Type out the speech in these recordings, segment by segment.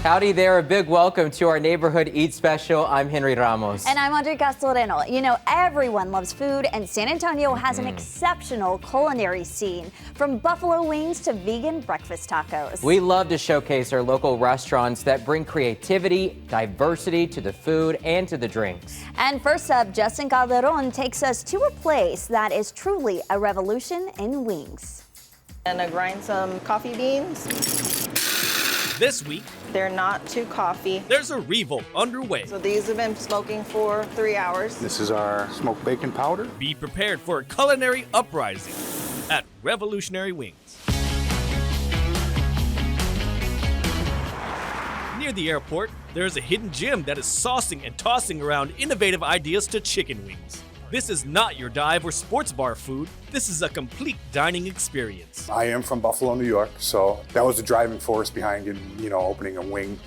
Howdy there, a big welcome to our Neighborhood Eat Special. I'm Henry Ramos. And I'm Audrey Castoreno. You know, everyone loves food, and San Antonio has an exceptional culinary scene, from buffalo wings to vegan breakfast tacos. We love to showcase our local restaurants that bring creativity, diversity to the food and to the drinks. And first up, Justin Calderon takes us to a place that is truly a revolution in wings. And I grind some coffee beans. This week, They're not too coffee. there's a revolt underway. So these have been smoking for 3 hours. This is our smoked bacon powder. Be prepared for a culinary uprising at Revolutionary Wings. Near the airport, there's a hidden gem that is saucing and tossing around innovative ideas to chicken wings. This is not your dive or sports bar food. This is a complete dining experience. I am from Buffalo, New York, so that was the driving force behind opening a wing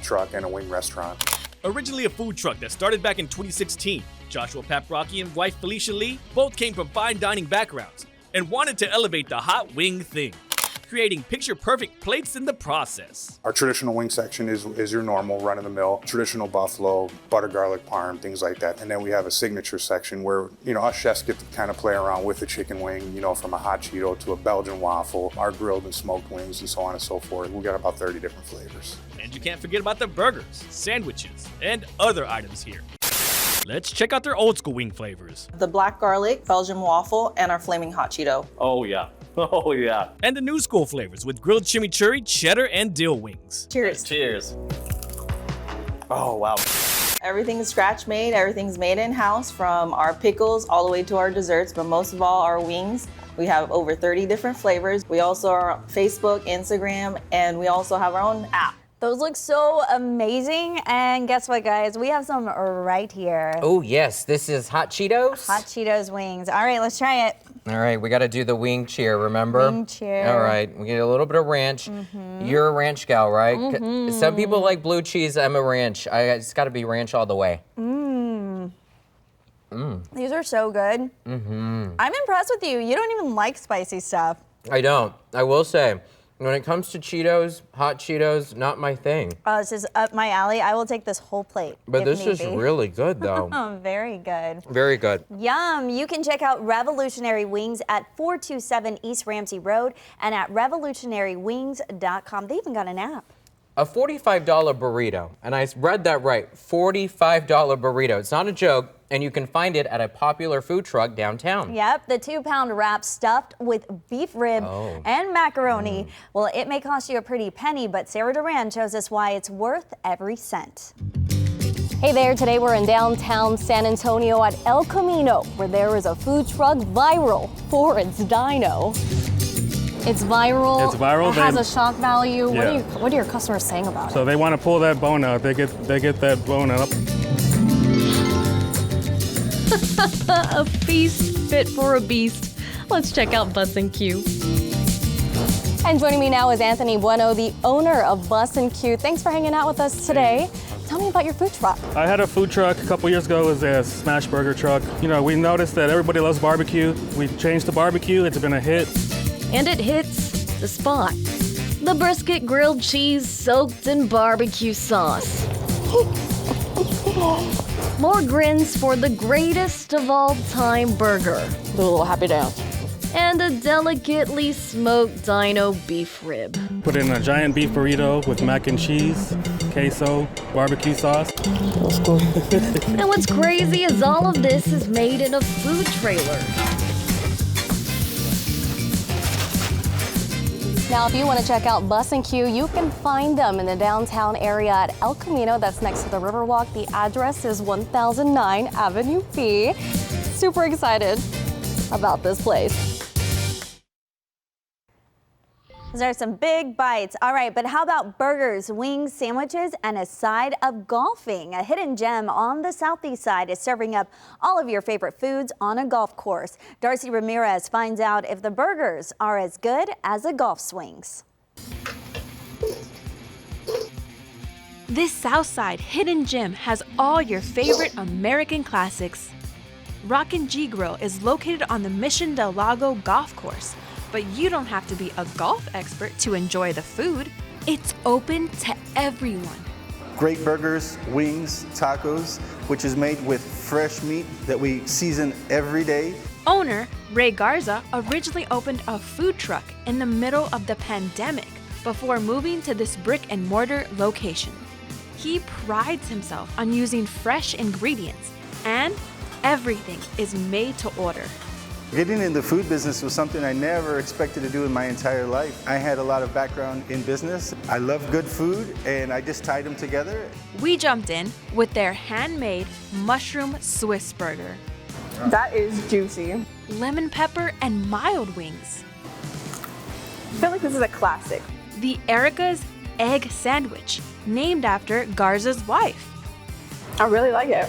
truck and a wing restaurant. Originally a food truck that started back in 2016, Joshua Paprocki and wife Felicia Lee both came from fine dining backgrounds and wanted to elevate the hot wing thing, creating picture-perfect plates in the process. Our traditional wing section is your normal run-of-the-mill, traditional buffalo, butter garlic parm, things like that. And then we have a signature section where, us chefs get to kind of play around with the chicken wing, from a hot Cheeto to a Belgian waffle, our grilled and smoked wings, and so on and so forth. We got about 30 different flavors. And you can't forget about the burgers, sandwiches, and other items here. Let's check out their old school wing flavors. The black garlic, Belgian waffle, and our flaming hot Cheeto. Oh yeah. Oh yeah. And the new school flavors with grilled chimichurri, cheddar, and dill wings. Cheers. Cheers. Oh wow. Everything's scratch made, everything's made in-house, from our pickles all the way to our desserts, but most of all our wings. We have over 30 different flavors. We also are on Facebook, Instagram, and we also have our own app. Those look so amazing, and guess what, guys? We have some right here. Oh yes, this is Hot Cheetos. Hot Cheetos wings. All right, let's try it. All right, we got to do the wing cheer, remember? Wing cheer. All right, we get a little bit of ranch. You're a ranch gal, right? Some people like blue cheese, I'm a ranch. It's got to be ranch all the way. These are so good. I'm impressed with you. You don't even like spicy stuff. I don't. I will say, when it comes to Cheetos, hot Cheetos, not my thing. This is up my alley. I will take this whole plate. But if this need is be. really good though. Oh, very good. Very good. Yum. You can check out Revolutionary Wings at 427 East Ramsey Road and at revolutionarywings.com. They even got an app. A $45 burrito, and I read that right, $45 burrito. It's not a joke, and you can find it at a popular food truck downtown. Yep, the 2-pound wrap stuffed with beef rib and macaroni. Well, it may cost you a pretty penny, but Sarah Duran shows us why it's worth every cent. Hey there, today we're in downtown San Antonio at El Camino, where there is a food truck viral for its dino. It's viral. It's viral. It has a shock value. Yeah. What are your customers saying about So it? they want to pull that bone out. They get that bone out. A feast fit for a beast. Let's check out Bus and Q. And joining me now is Anthony Bueno, the owner of Bus and Q. Thanks for hanging out with us today. Tell me about your food truck. I had a food truck a couple years ago. It was a smash burger truck. We noticed that everybody loves barbecue. We changed to barbecue. It's been a hit. And it hits the spot. The brisket grilled cheese soaked in barbecue sauce. More grins for the greatest of all time burger. Do a little happy dance. And a delicately smoked dino beef rib. Put in a giant beef burrito with mac and cheese, queso, barbecue sauce. And what's crazy is all of this is made in a food trailer. Now, if you want to check out Bus and Q, you can find them in the downtown area at El Camino. That's next to the Riverwalk. The address is 1009 Avenue B. Super excited about this place. Those are some big bites. All right, but how about burgers, wings, sandwiches, and a side of golfing? A hidden gem on the southeast side is serving up all of your favorite foods on a golf course. Darcy Ramirez finds out if the burgers are as good as the golf swings. This Southside hidden gem has all your favorite American classics. Rockin' G Grill is located on the Mission del Lago golf course, but you don't have to be a golf expert to enjoy the food. It's open to everyone. Great burgers, wings, tacos, which is made with fresh meat that we season every day. Owner Ray Garza originally opened a food truck in the middle of the pandemic before moving to this brick and mortar location. He prides himself on using fresh ingredients, and everything is made to order. Getting in the food business was something I never expected to do in my entire life. I had a lot of background in business. I love good food, and I just tied them together. We jumped in with their handmade mushroom Swiss burger, That is juicy. lemon pepper and mild wings, I feel like this is a classic. the Erica's egg sandwich, named after Garza's wife, I really like it.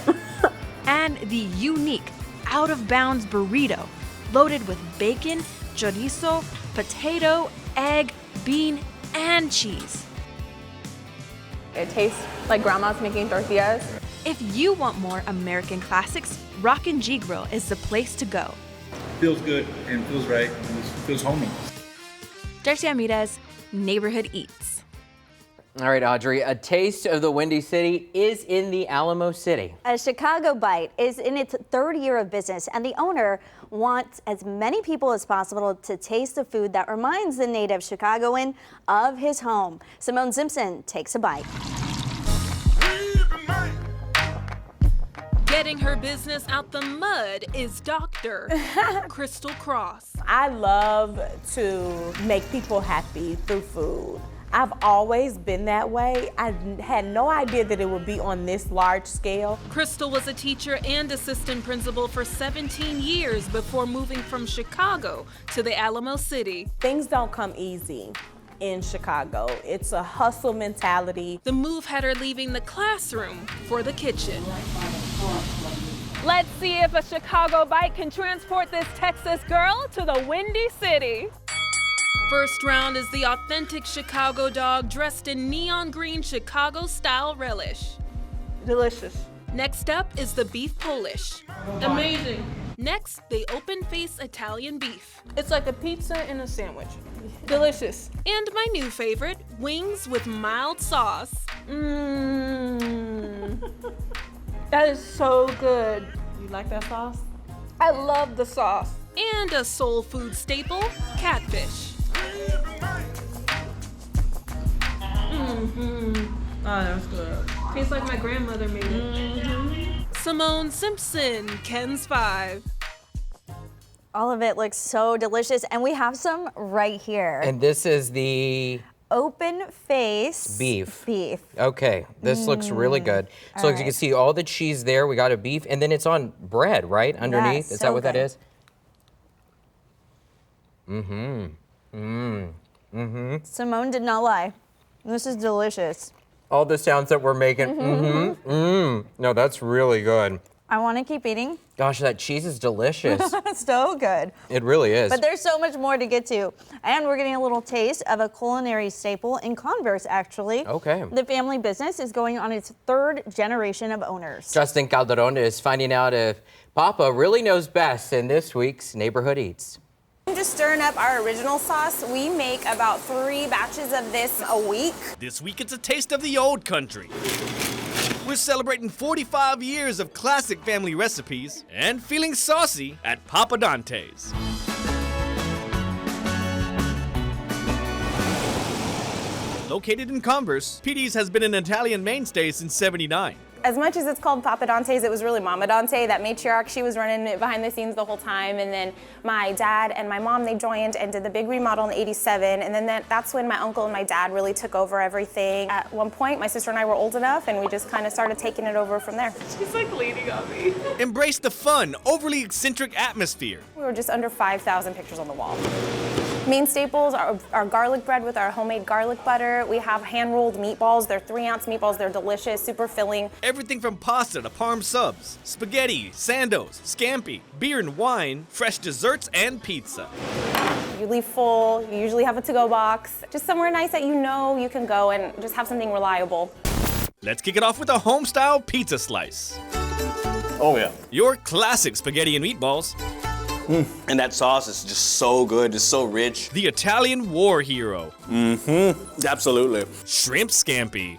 and the unique out-of-bounds burrito, loaded with bacon, chorizo, potato, egg, bean, and cheese. It tastes like grandma's making tortillas. If you want more American classics, Rockin' G Grill is the place to go. Feels good and feels right and feels homey. Darcy Ramirez, Neighborhood Eats. All right, Audrey, a taste of the Windy City is in the Alamo City. A Chicago Bite is in its third year of business, and the owner wants as many people as possible to taste the food that reminds the native Chicagoan of his home. Simone Simpson takes a bite. Getting her business out the mud is Dr. Crystal Cross. I love to make people happy through food. I've always been that way. I had no idea that it would be on this large scale. Crystal was a teacher and assistant principal for 17 years before moving from Chicago to the Alamo City. Things don't come easy in Chicago. It's a hustle mentality. The move had her leaving the classroom for the kitchen. Let's see if a Chicago Bite can transport this Texas girl to the Windy City. First round is the authentic Chicago dog dressed in neon green Chicago-style relish. Delicious. Next up is the beef Polish. Amazing. Next, the open-face Italian beef. It's like a pizza in a sandwich. Delicious. And my new favorite, wings with mild sauce. That is so good. You like that sauce? I love the sauce. And a soul food staple, catfish. Oh, that's good. Tastes like my grandmother made it. Simone Simpson, Ken's 5. All of it looks so delicious, and we have some right here. And this is the Open face beef. Beef. Okay, this looks really good. So as you can see, all the cheese there, we got a beef, and then it's on bread, right, underneath? Yes, is so that what that good. is? Simone did not lie. This is delicious. All the sounds that we're making. No, that's really good. I want to keep eating. Gosh, that cheese is delicious. So good. It really is. But there's so much more to get to. And we're getting a little taste of a culinary staple in Converse, actually. Okay. The family business is going on its third generation of owners. Justin Calderon is finding out if Papa really knows best in this week's Neighborhood Eats. I'm just stirring up our original sauce. We make about 3 batches of this a week. This week it's a taste of the old country. We're celebrating 45 years of classic family recipes and feeling saucy at Papa Dantes. Located in Converse, PD's has been an Italian mainstay since '79. As much as it's called Papa Dantes, it was really Mama Dante, that matriarch. She was running it behind the scenes the whole time. And then my dad and my mom, they joined and did the big remodel in '87. And then that's when my uncle and my dad really took over everything. At one point, my sister and I were old enough, and we just kind of started taking it over from there. She's like leaning on me. Embrace the fun, overly eccentric atmosphere. We were just under 5,000 pictures on the wall. Main staples are garlic bread with our homemade garlic butter. We have hand-rolled meatballs. They're 3-ounce meatballs. They're delicious, super filling. Everything from pasta to parm subs, spaghetti, sandos, scampi, beer and wine, fresh desserts, and pizza. You leave full, you usually have a to-go box. Just somewhere nice that you know you can go and just have something reliable. Let's kick it off with a home-style pizza slice. Oh yeah. Your classic spaghetti and meatballs. And that sauce is just so good, just so rich. The Italian war hero. Absolutely. Shrimp scampi.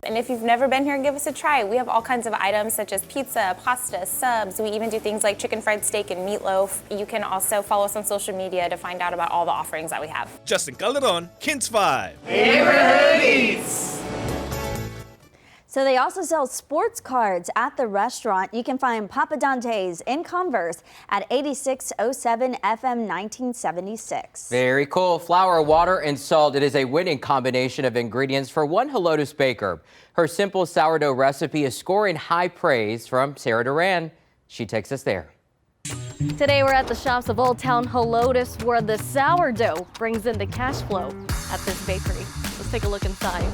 And if you've never been here, give us a try. We have all kinds of items such as pizza, pasta, subs. We even do things like chicken fried steak and meatloaf. You can also follow us on social media to find out about all the offerings that we have. Justin Calderon, Kins 5. So they also sell sports cards at the restaurant. You can find Papa Dantes in Converse at 8607 FM 1976. Very cool. Flour, water, and salt. It is a winning combination of ingredients for one Loaves baker. Her simple sourdough recipe is scoring high praise from Sarah Duran. She takes us there. Today we're at the shops of Old Town Loaves, where the sourdough brings in the cash flow at this bakery. Let's take a look inside.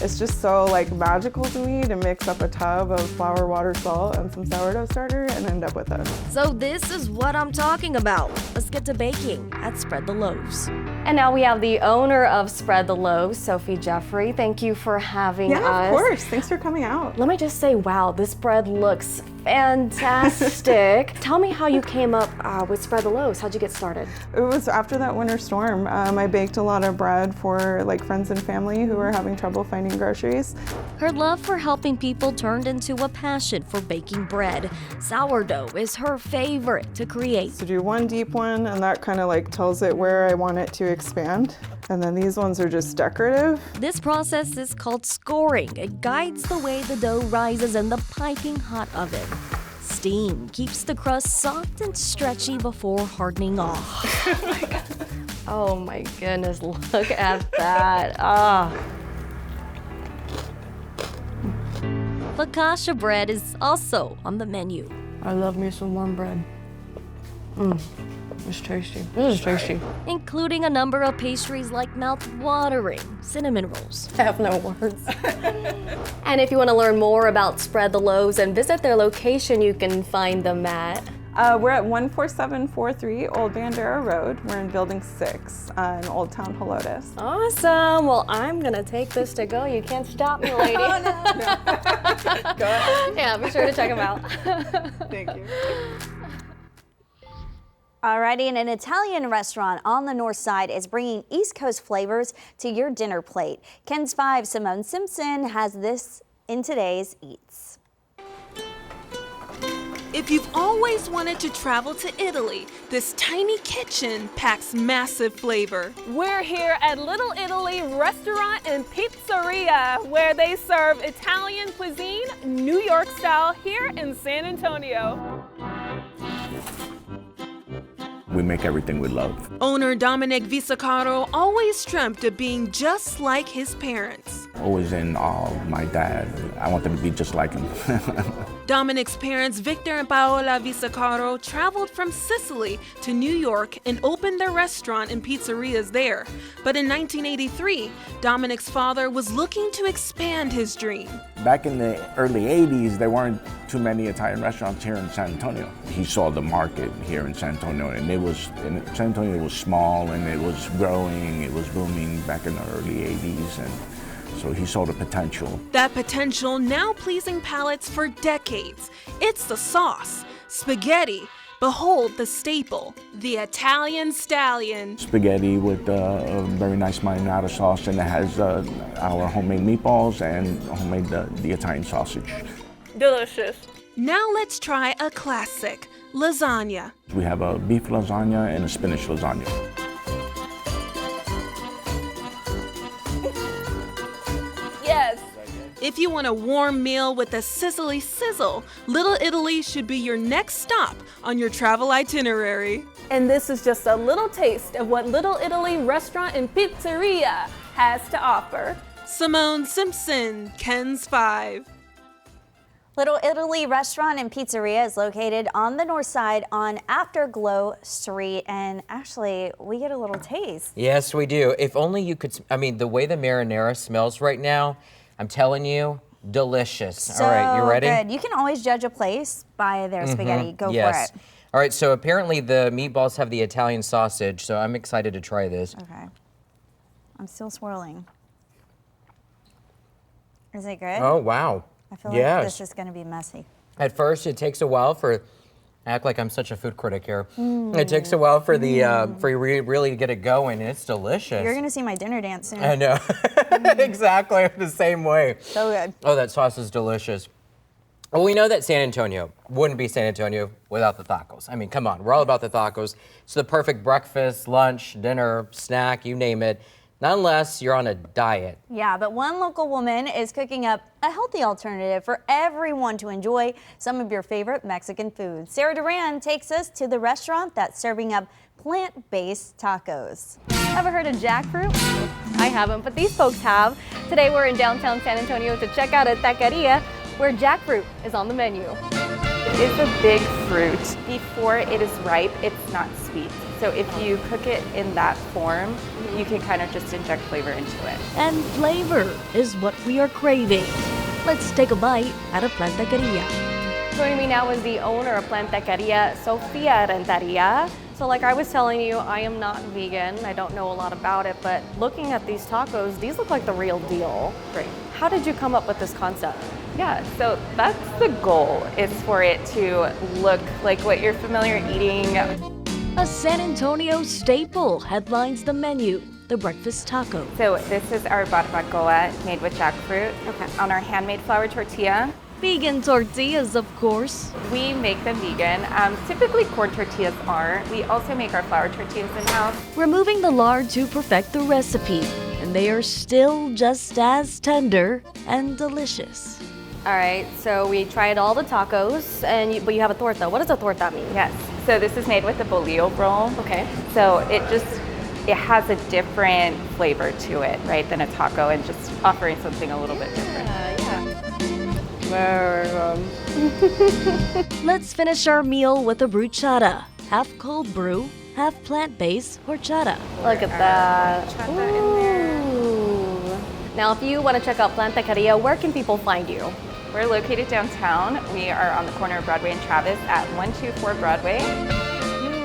It's just so magical to me to mix up a tub of flour, water, salt, and some sourdough starter and end up with this. So this is what I'm talking about. Let's get to baking at Spread the Loaves. And now we have the owner of Spread the Loaves, Sophie Jeffrey. Thank you for having us. Yeah, of course. Thanks for coming out. Let me just say, wow, this bread looks fantastic. Tell me how you came up with Spread the Loaves. How'd you get started? It was after that winter storm. I baked a lot of bread for friends and family who were having trouble finding groceries. Her love for helping people turned into a passion for baking bread. Sourdough is her favorite to create. So do one deep one, and that kind of tells it where I want it to expand. And then these ones are just decorative. This process is called scoring. It guides the way the dough rises in the piping hot oven. Steam keeps the crust soft and stretchy before hardening off. Oh my goodness, look at that. Focaccia bread is also on the menu. I love me some warm bread. It's tasty. This is tasty. Including a number of pastries like mouth-watering cinnamon rolls. I have no words. And if you want to learn more about Spread the Loaves and visit their location, you can find them at... We're at 14743 Old Bandera Road. We're in Building 6 in Old Town Loaves. Awesome. Well, I'm going to take this to go. You can't stop me, lady. Oh, no. Go ahead. Yeah, be sure to check them out. Thank you. Alrighty, and an Italian restaurant on the north side is bringing East Coast flavors to your dinner plate. Ken's 5, Simone Simpson, has this in today's Eats. If you've always wanted to travel to Italy, this tiny kitchen packs massive flavor. We're here at Little Italy Restaurant and Pizzeria, where they serve Italian cuisine, New York style, here in San Antonio. We make everything with love. Owner Dominic Visacaro always dreamt of being just like his parents. Always in awe of my dad. I want them to be just like him. Dominic's parents, Victor and Paola Visacaro, traveled from Sicily to New York and opened their restaurant and pizzerias there. But in 1983, Dominic's father was looking to expand his dream. Back in the early 80s, there weren't too many Italian restaurants here in San Antonio. He saw the market here in San Antonio, and San Antonio was small and it was growing, it was booming back in the early 80s, and so he saw the potential. That potential now pleasing palates for decades. It's the sauce, spaghetti. Behold the staple, the Italian stallion. Spaghetti with a very nice marinara sauce, and it has our homemade meatballs and homemade the Italian sausage. Delicious. Now let's try a classic, lasagna. We have a beef lasagna and a spinach lasagna. Yes. If you want a warm meal with a sizzly sizzle, Little Italy should be your next stop on your travel itinerary. And this is just a little taste of what Little Italy Restaurant and Pizzeria has to offer. Simone Simpson, Ken's 5. Little Italy Restaurant and Pizzeria is located on the north side on Afterglow Street, and actually, we get a little taste. Yes, we do. If only you could, the way the marinara smells right now, I'm telling you, delicious. So all right, you ready? Good. You can always judge a place by their spaghetti. Go for it. All right, so apparently the meatballs have the Italian sausage, so I'm excited to try this. Okay. I'm still swirling. Is it good? Oh, wow. I feel like this is going to be messy. At first, it takes a while for, act like I'm such a food critic here. It takes a while for the for you really to get it going, and it's delicious. You're gonna see my dinner dance soon. I know, exactly the same way. So good. Oh, that sauce is delicious. Well, we know that San Antonio wouldn't be San Antonio without the tacos. I mean, come on, we're all about the tacos. It's the perfect breakfast, lunch, dinner, snack, you name it. Not unless you're on a diet. Yeah, but one local woman is cooking up a healthy alternative for everyone to enjoy some of your favorite Mexican foods. Sarah Duran takes us to the restaurant that's serving up plant-based tacos. Ever heard of jackfruit? I haven't, but these folks have. Today we're in downtown San Antonio to check out a taqueria where jackfruit is on the menu. It's a big fruit. Before it is ripe, it's not sweet. So if you cook it in that form, you can kind of just inject flavor into it. And flavor is what we are craving. Let's take a bite at a Plantaqueria. Joining me now is the owner of Plantaqueria, Sofia Renteria. So like I was telling you, I am not vegan. I don't know a lot about it, but looking at these tacos, these look like the real deal. Great. How did you come up with this concept? Yeah, so that's the goal, is for it to look like what you're familiar eating. A San Antonio staple headlines the menu, the breakfast taco. So this is our barbacoa made with jackfruit on our handmade flour tortilla. Vegan tortillas, of course. We make them vegan. Typically corn tortillas aren't. We also make our flour tortillas in-house. Removing the lard to perfect the recipe, and they are still just as tender and delicious. All right, so we tried all the tacos, but you have a torta. What does a torta mean? Yes, so this is made with a bolillo roll. Okay. So it has a different flavor to it, right, than a taco, and just offering something a little bit different. Very good. Let's finish our meal with a bruschetta, half cold brew, half plant-based horchata. Look at that. Ooh. Now, if you want to check out Plantaqueria, where can people find you? We're located downtown. We are on the corner of Broadway and Travis at 124 Broadway.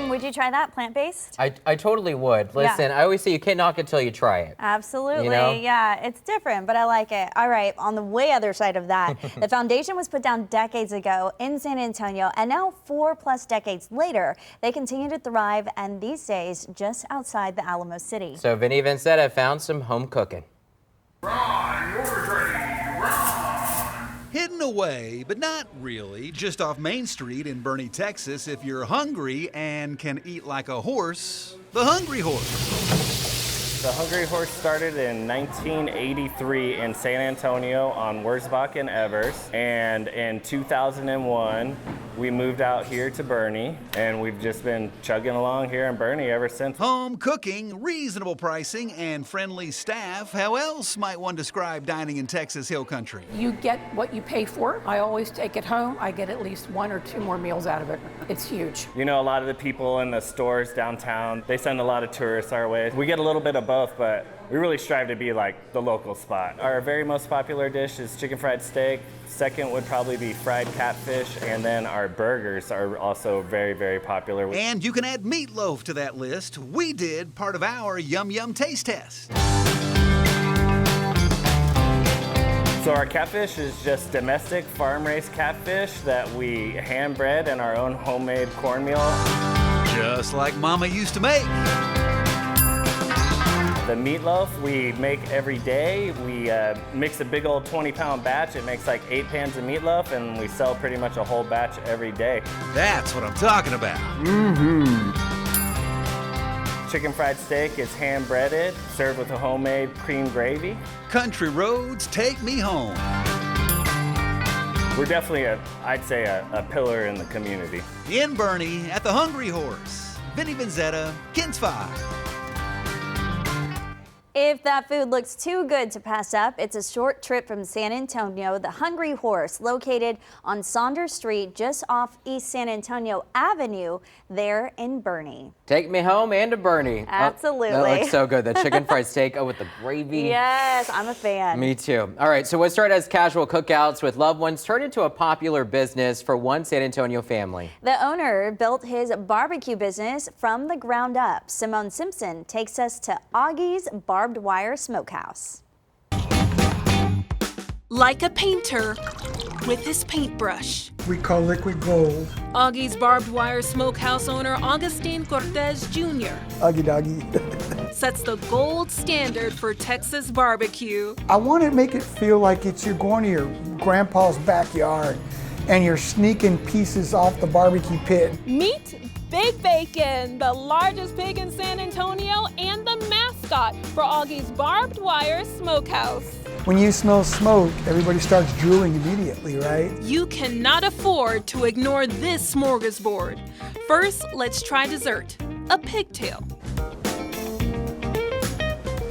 Would you try that, plant-based? I totally would. Listen, I always say you can't knock it till you try it. Absolutely, You know? yeah, it's different, but I like it. All right, on the way other side of that, the foundation was put down decades ago in San Antonio, and now 4+ decades later, they continue to thrive, and these days, just outside the Alamo City. So Vinny Vincetta found some home cooking. Hidden away, but not really, just off Main Street in Boerne, Texas, if you're hungry and can eat like a horse, the Hungry Horse. The Hungry Horse started in 1983 in San Antonio on Wurzbach and Evers, and in 2001 we moved out here to Boerne, and we've just been chugging along here in Boerne ever since. Home cooking, reasonable pricing, and friendly staff. How else might one describe dining in Texas Hill Country? You get what you pay for. I always take it home. I get at least 1 or 2 more meals out of it. It's huge. You know, a lot of the people in the stores downtown, they send a lot of tourists our way. We get a little bit of both, but we really strive to be like the local spot. Our very most popular dish is chicken fried steak. Second would probably be fried catfish, and then our burgers are also very, very popular. And you can add meatloaf to that list. We did part of our Yum Yum taste test. So our catfish is just domestic farm-raised catfish that we hand-bread in our own homemade cornmeal. Just like Mama used to make. The meatloaf we make every day. We mix a big old 20-pound batch. It makes like 8 pans of meatloaf, and we sell pretty much a whole batch every day. That's what I'm talking about. Chicken fried steak is hand-breaded, served with a homemade cream gravy. Country roads take me home. We're definitely, I'd say, a pillar in the community. In Boerne, at the Hungry Horse, Vinny Vincetta, Kins 5. If that food looks too good to pass up, it's a short trip from San Antonio. The Hungry Horse, located on Saunders Street, just off East San Antonio Avenue, there in Boerne. Take me home and to Boerne. Absolutely. Oh, that looks so good. The chicken fried steak with the gravy. Yes, I'm a fan. Me too. All right, so what started as casual cookouts with loved ones turned into a popular business for one San Antonio family. The owner built his barbecue business from the ground up. Simone Simpson takes us to Augie's Barbed Wire Smokehouse. like a painter with his paintbrush. We call liquid gold. Augie's Barbed Wire Smokehouse owner Augustine Cortez Jr. Augie doggy. sets the gold standard for Texas barbecue. I want to make it feel like you're going to your grandpa's backyard and you're sneaking pieces off the barbecue pit. Meet Big Bacon, the largest pig in San Antonio and the mascot for Augie's Barbed Wire Smokehouse. When you smell smoke, everybody starts drooling immediately, right? You cannot afford to ignore this smorgasbord. First, let's try dessert, a pigtail.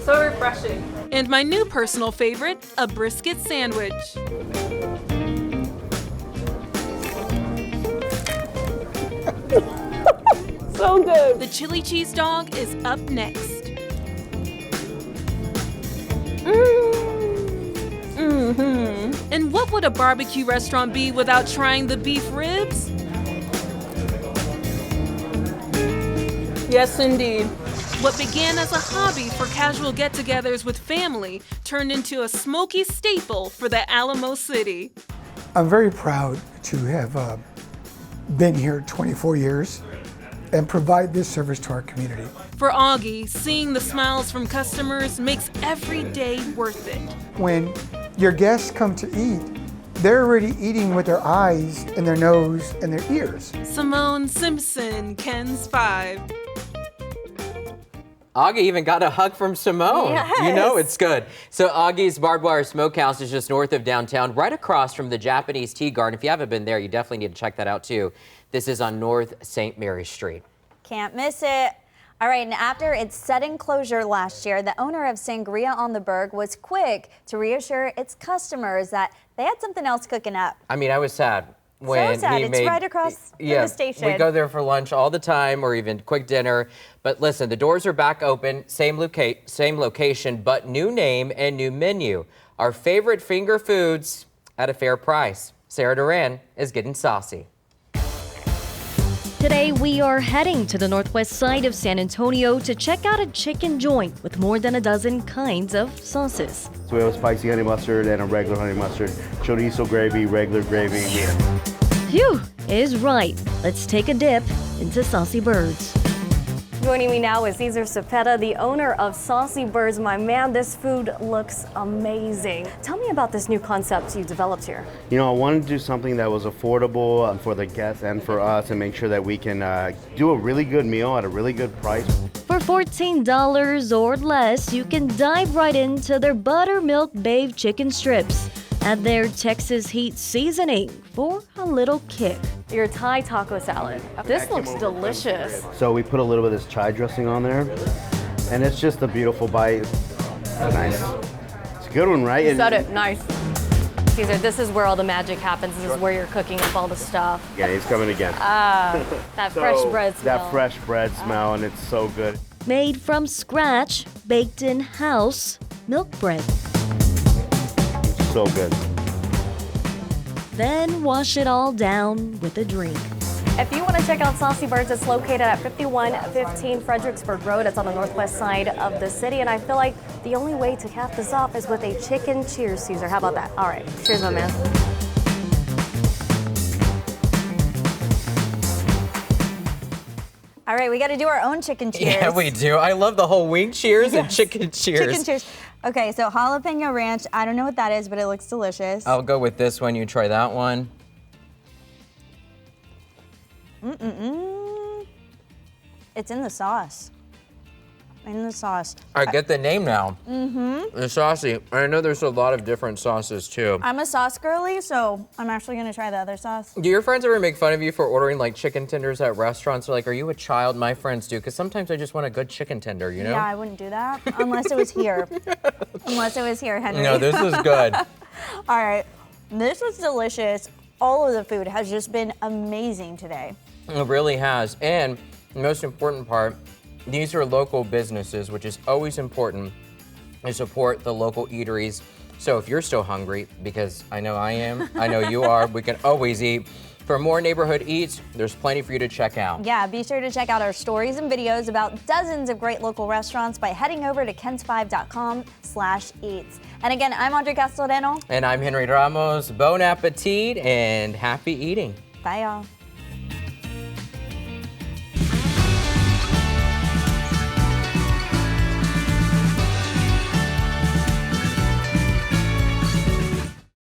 So refreshing. And my new personal favorite, a brisket sandwich. So good. The chili cheese dog is up next. And what would a barbecue restaurant be without trying the beef ribs? Yes, indeed. What began as a hobby for casual get-togethers with family turned into a smoky staple for the Alamo City. I'm very proud to have been here 24 years and provide this service to our community. For Augie, seeing the smiles from customers makes every day worth it. When your guests come to eat, they're already eating with their eyes and their nose and their ears. Simone Simpson, Ken's 5. Augie even got a hug from Simone. Yes. You know it's good. So Augie's Barbed Wire Smokehouse is just north of downtown, right across from the Japanese Tea Garden. If you haven't been there, you definitely need to check that out too. This is on North St. Mary Street. Can't miss it. All right, and after its sudden closure last year, the owner of Sangria on the Berg was quick to reassure its customers that they had something else cooking up. I mean, I was sad when So sad. he It's made, right across from the station. We go there for lunch all the time or even quick dinner. But listen, the doors are back open, same location, but new name and new menu. Our favorite finger foods at a fair price. Sarah Duran is getting saucy. Today, we are heading to the northwest side of San Antonio to check out a chicken joint with more than a dozen kinds of sauces. So we have a spicy honey mustard and a regular honey mustard, chorizo gravy, regular gravy. Phew, is right. Let's take a dip into Saucy Birds. Joining me now is Cesar Cepeda, the owner of Saucy Birds. My man, this food looks amazing. Tell me about this new concept you developed here. You know, I wanted to do something that was affordable for the guests and for us and make sure that we can do a really good meal at a really good price. For $14 or less, you can dive right into their buttermilk babe chicken strips. Add their Texas heat seasoning for a little kick. Your Thai taco salad. This looks delicious. So we put a little bit of this chai dressing on there, and it's just a beautiful bite. Nice. It's a good one, right? You said it. Nice. Cesar, this is where all the magic happens. This is where you're cooking up all the stuff. Yeah, he's coming again. That fresh bread smell. That fresh bread smell, and it's so good. Made from scratch, baked in-house milk bread. So good. Then wash it all down with a drink. If you want to check out Saucy Birds, it's located at 5115 Fredericksburg Road. It's on the northwest side of the city, and I feel like the only way to cap this off is with a chicken cheers, Cesar. How about that? All right. Cheers, my man. All right, we got to do our own chicken cheers. Yeah, we do. I love the whole wing cheers and chicken cheers. Chicken cheers. Okay, so jalapeno ranch. I don't know what that is, but it looks delicious. I'll go with this one. You try that one. It's in the sauce. In the sauce. I get the name now. Mm-hmm. The saucy. I know there's a lot of different sauces too. I'm a sauce girly, so I'm actually gonna try the other sauce. Do your friends ever make fun of you for ordering like chicken tenders at restaurants? They're like, are you a child? My friends do, because sometimes I just want a good chicken tender, you know? Yeah, I wouldn't do that unless it was here. Unless it was here, Henry. No, this is good. All right, this was delicious. All of the food has just been amazing today. It really has. And the most important part, these are local businesses, which is always important to support the local eateries. So if you're still hungry, because I know I am, I know you are, we can always eat For more neighborhood eats, there's plenty for you to check out. Yeah, be sure to check out our stories and videos about dozens of great local restaurants by heading over to kens5.com/eats. And again, I'm Audrey Castoreno. And I'm Henry Ramos. Bon appetit and happy eating. Bye, y'all.